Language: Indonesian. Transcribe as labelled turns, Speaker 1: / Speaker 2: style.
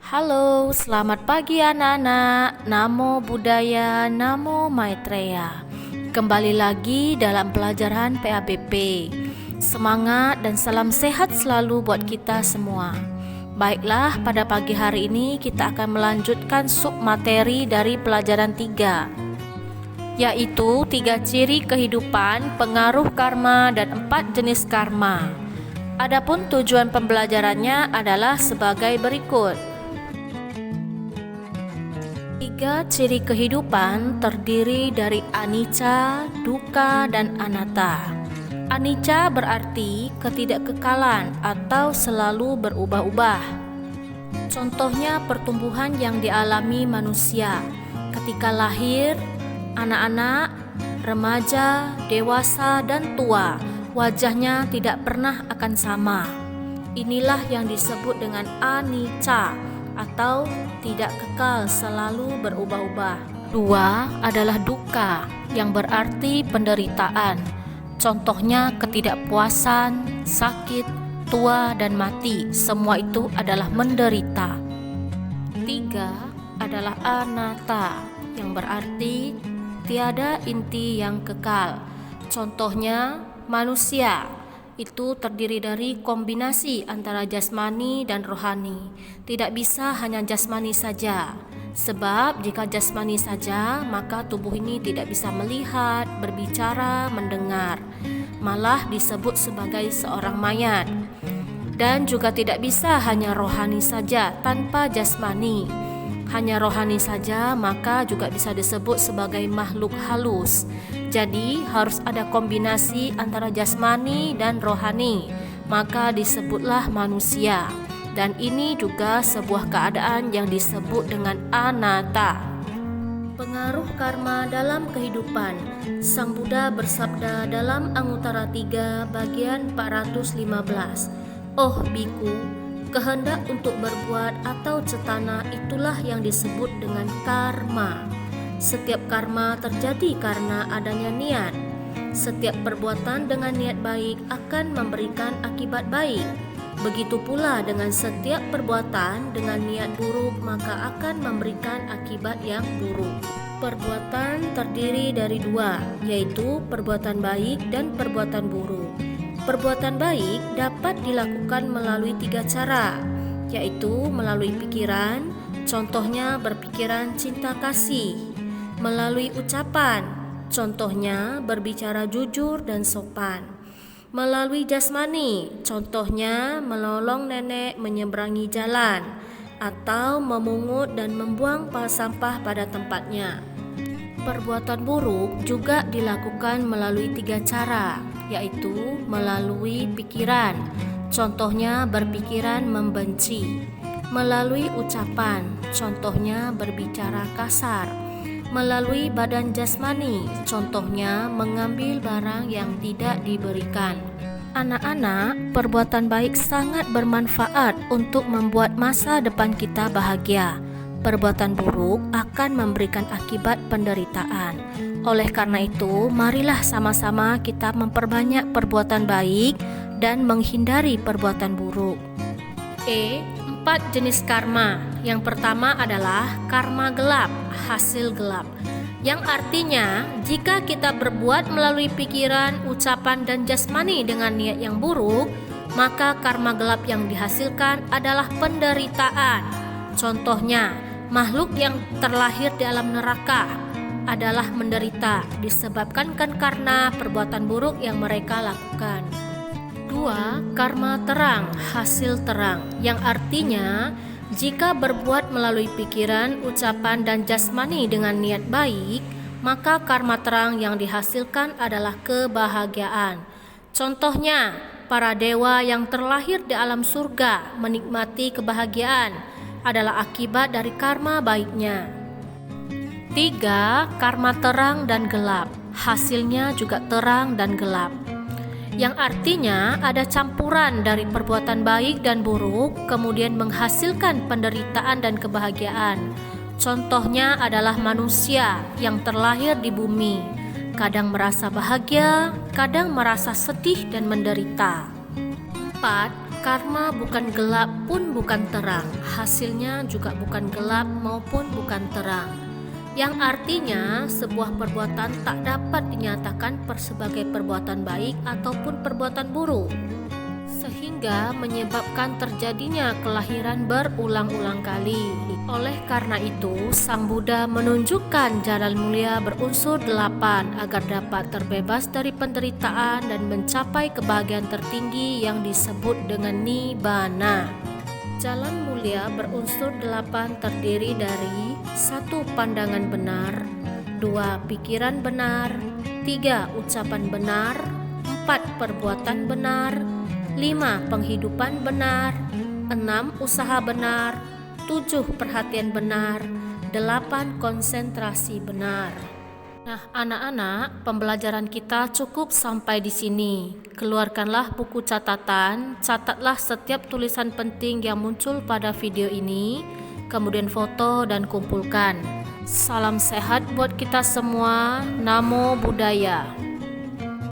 Speaker 1: Halo, selamat pagi anak-anak. Namo Buddhaya, Namo Maitreya. Kembali lagi dalam pelajaran PABP. Semangat dan salam sehat selalu buat kita semua. Baiklah, pada pagi hari ini kita akan melanjutkan sub materi dari pelajaran 3, yaitu 3 ciri kehidupan, pengaruh karma, dan 4 jenis karma. Adapun tujuan pembelajarannya adalah sebagai berikut. 3 ciri kehidupan terdiri dari anicca, dukkha, dan anatta. Anicca berarti ketidakkekalan atau selalu berubah-ubah. Contohnya pertumbuhan yang dialami manusia. Ketika lahir, anak-anak, remaja, dewasa, dan tua, wajahnya tidak pernah akan sama. Inilah yang disebut dengan anicca atau tidak kekal, selalu berubah-ubah. 2 adalah dukkha yang berarti penderitaan. Contohnya ketidakpuasan, sakit, tua, dan mati. Semua itu adalah menderita. 3 adalah anatta yang berarti tiada inti yang kekal. Contohnya manusia itu terdiri dari kombinasi antara jasmani dan rohani. Tidak bisa hanya jasmani saja. Sebab jika jasmani saja, maka tubuh ini tidak bisa melihat, berbicara, mendengar. Malah disebut sebagai seorang mayat. Dan juga tidak bisa hanya rohani saja tanpa jasmani. Hanya rohani saja, maka juga bisa disebut sebagai makhluk halus. Jadi harus ada kombinasi antara jasmani dan rohani, maka disebutlah manusia. Dan ini juga sebuah keadaan yang disebut dengan anatta. Pengaruh karma dalam kehidupan. Sang Buddha bersabda dalam Anguttara 3 bagian 415, "Oh biku, kehendak untuk berbuat atau cetana itulah yang disebut dengan karma. Setiap karma terjadi karena adanya niat. Setiap perbuatan dengan niat baik akan memberikan akibat baik. Begitu pula dengan setiap perbuatan dengan niat buruk maka akan memberikan akibat yang buruk." Perbuatan terdiri dari 2, yaitu perbuatan baik dan perbuatan buruk. Perbuatan baik dapat dilakukan melalui 3 cara, yaitu melalui pikiran, contohnya berpikiran cinta kasih, melalui ucapan, contohnya berbicara jujur dan sopan, melalui jasmani, contohnya menolong nenek menyeberangi jalan, atau memungut dan membuang sampah pada tempatnya. Perbuatan buruk juga dilakukan melalui 3 cara, yaitu melalui pikiran, contohnya berpikiran membenci, melalui ucapan, contohnya berbicara kasar, melalui badan jasmani, contohnya mengambil barang yang tidak diberikan. Anak-anak, perbuatan baik sangat bermanfaat untuk membuat masa depan kita bahagia. Perbuatan buruk akan memberikan akibat penderitaan. Oleh karena itu, marilah sama-sama kita memperbanyak perbuatan baik dan menghindari perbuatan buruk. 4 jenis karma. Yang pertama adalah karma gelap, hasil gelap. Yang artinya, jika kita berbuat melalui pikiran, ucapan, dan jasmani dengan niat yang buruk, maka karma gelap yang dihasilkan adalah penderitaan. Contohnya, makhluk yang terlahir di alam neraka adalah menderita disebabkan karena perbuatan buruk yang mereka lakukan. 2. Karma terang, hasil terang. Yang artinya, jika berbuat melalui pikiran, ucapan, dan jasmani dengan niat baik, maka karma terang yang dihasilkan adalah kebahagiaan. Contohnya, para dewa yang terlahir di alam surga menikmati kebahagiaan adalah akibat dari karma baiknya. 3. Karma terang dan gelap. Hasilnya juga terang dan gelap. Yang artinya ada campuran dari perbuatan baik dan buruk, kemudian menghasilkan penderitaan dan kebahagiaan. Contohnya adalah manusia yang terlahir di bumi, kadang merasa bahagia, kadang merasa sedih dan menderita. 4. Karma bukan gelap pun bukan terang, hasilnya juga bukan gelap maupun bukan terang. Yang artinya sebuah perbuatan tak dapat dinyatakan sebagai perbuatan baik ataupun perbuatan buruk, sehingga menyebabkan terjadinya kelahiran berulang-ulang kali. Oleh karena itu, Sang Buddha menunjukkan jalan mulia berunsur 8 agar dapat terbebas dari penderitaan dan mencapai kebahagiaan tertinggi yang disebut dengan Nibbana. Jalan mulia berunsur 8 terdiri dari 1. Pandangan benar, 2. Pikiran benar, 3. Ucapan benar, 4. Perbuatan benar, 5. Penghidupan benar, 6. Usaha benar, 7. Perhatian benar, 8. Konsentrasi benar. Nah, anak-anak, pembelajaran kita cukup sampai di sini. Keluarkanlah buku catatan, catatlah setiap tulisan penting yang muncul pada video ini, kemudian foto dan kumpulkan. Salam sehat buat kita semua. Namo Buddhaya.